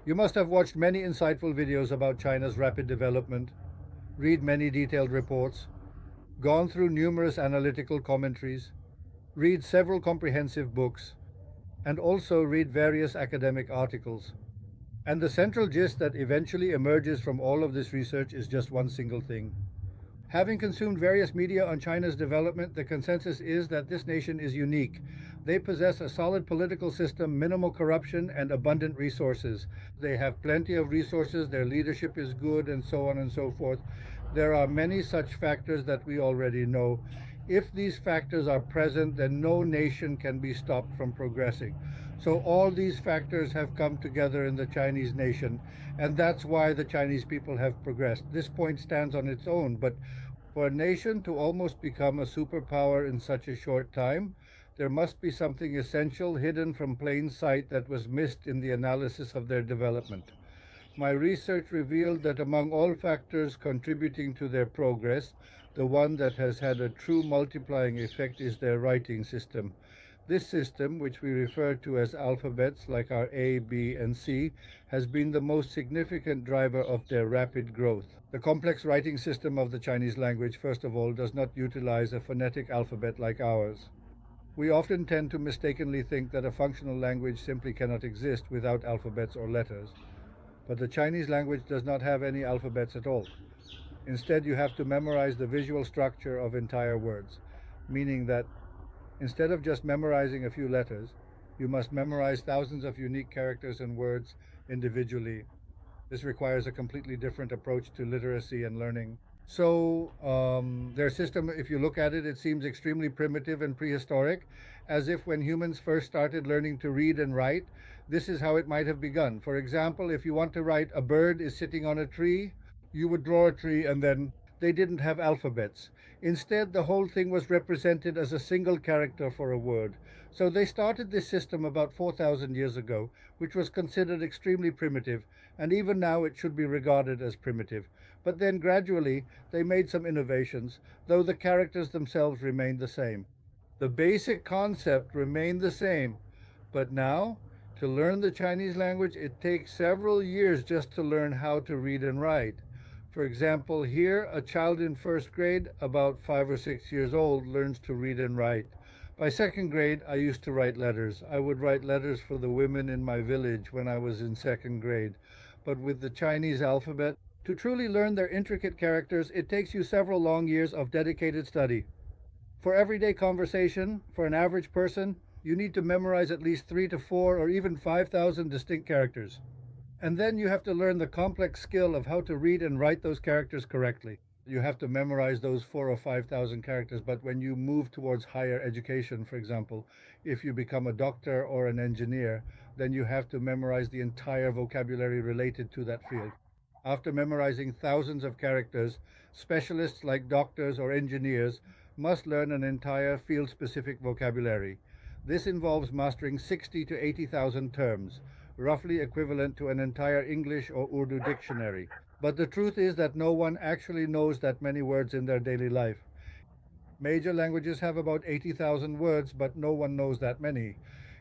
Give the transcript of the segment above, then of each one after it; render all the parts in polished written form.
You must have watched many insightful videos about China's rapid development, read many detailed reports, gone through numerous analytical commentaries, read several comprehensive books, and also read various academic articles. And the central gist that eventually emerges from all of this research is just one single thing. Having consumed various media on China's development, the consensus is that this nation is unique. They possess a solid political system, minimal corruption, and abundant resources. They have plenty of resources, their leadership is good, and so on and so forth. There are many such factors that we already know. If these factors are present, then no nation can be stopped from progressing. So all these factors have come together in the Chinese nation, and that's why the Chinese people have progressed. This point stands on its own, but for a nation to almost become a superpower in such a short time, there must be something essential hidden from plain sight that was missed in the analysis of their development. My research revealed that among all factors contributing to their progress, the one that has had a true multiplying effect is their writing system. This system, which we refer to as alphabets like our A, B, and C, has been the most significant driver of their rapid growth. The complex writing system of the Chinese language, first of all, does not utilize a phonetic alphabet like ours. We often tend to mistakenly think that a functional language simply cannot exist without alphabets or letters. But the Chinese language does not have any alphabets at all. Instead, you have to memorize the visual structure of entire words, meaning that instead of just memorizing a few letters, you must memorize thousands of unique characters and words individually. This requires a completely different approach to literacy and learning. So, their system, if you look at it, it seems extremely primitive and prehistoric, as if when humans first started learning to read and write, this is how it might have begun. For example, if you want to write a bird is sitting on a tree, you would draw a tree and then they didn't have alphabets. Instead, the whole thing was represented as a single character for a word. So they started this system about 4,000 years ago, which was considered extremely primitive, and even now it should be regarded as primitive. But then gradually they made some innovations, though the characters themselves remained the same. The basic concept remained the same, but now, to learn the Chinese language, it takes several years just to learn how to read and write. For example, here, a child in first grade, about 5 or 6 years old, learns to read and write. By second grade, I used to write letters. I would write letters for the women in my village when I was in second grade. But with the Chinese alphabet, to truly learn their intricate characters, it takes you several long years of dedicated study. For everyday conversation, for an average person, you need to memorize at least 3 to 4 or even 5,000 distinct characters. And then you have to learn the complex skill of how to read and write those characters correctly. You have to memorize those 4 or 5,000 characters, but when you move towards higher education, for example, if you become a doctor or an engineer, then you have to memorize the entire vocabulary related to that field. After memorizing thousands of characters, specialists like doctors or engineers must learn an entire field-specific vocabulary. This involves mastering 60 to 80,000 terms, roughly equivalent to an entire English or Urdu dictionary. But the truth is that no one actually knows that many words in their daily life. Major languages have about 80,000 words, but no one knows that many.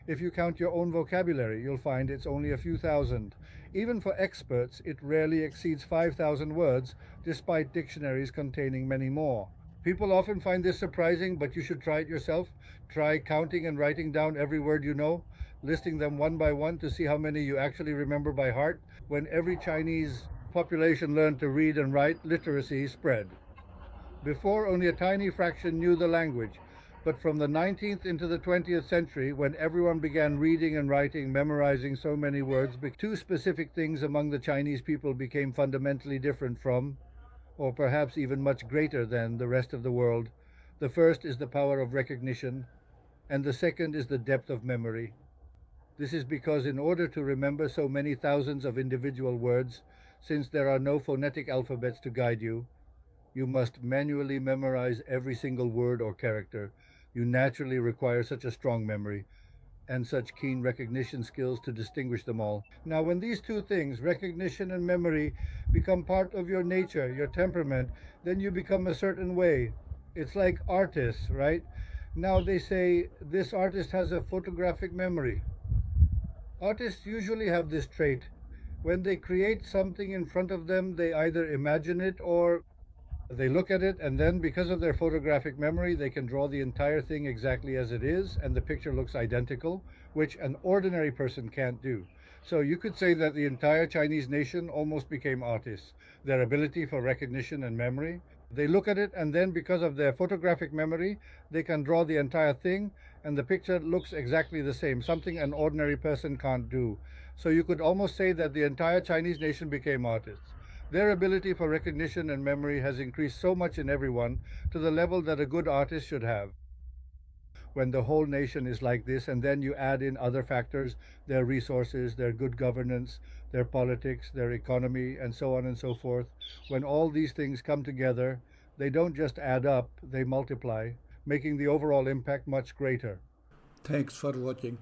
If you count your own vocabulary, you'll find it's only a few thousand. Even for experts, it rarely exceeds 5,000 words, despite dictionaries containing many more. People often find this surprising, but you should try it yourself. Try counting and writing down every word you know, listing them one by one to see how many you actually remember by heart. When every Chinese population learned to read and write, literacy spread. Before, only a tiny fraction knew the language, but from the 19th into the 20th century, when everyone began reading and writing, memorizing so many words, two specific things among the Chinese people became fundamentally different from, or perhaps even much greater than, the rest of the world. The first is the power of recognition, and the second is the depth of memory. This is because in order to remember so many thousands of individual words, since there are no phonetic alphabets to guide you, you must manually memorize every single word or character. You naturally require such a strong memory and such keen recognition skills to distinguish them all. Now, when these two things, recognition and memory, become part of your nature, your temperament, then you become a certain way. It's like artists, right? Now they say this artist has a photographic memory. Artists usually have this trait. When they create something in front of them, they either imagine it or they look at it, and then because of their photographic memory, they can draw the entire thing exactly as it is, and the picture looks identical, which an ordinary person can't do. So you could say that the entire Chinese nation almost became artists. Their ability for recognition and memory, they look at it, and then because of their photographic memory, they can draw the entire thing, and the picture looks exactly the same, something an ordinary person can't do. So you could almost say that the entire Chinese nation became artists. Their ability for recognition and memory has increased so much in everyone to the level that a good artist should have. When the whole nation is like this, and then you add in other factors, their resources, their good governance, their politics, their economy, and so on and so forth, when all these things come together, they don't just add up, they multiply, making the overall impact much greater. Thanks for watching.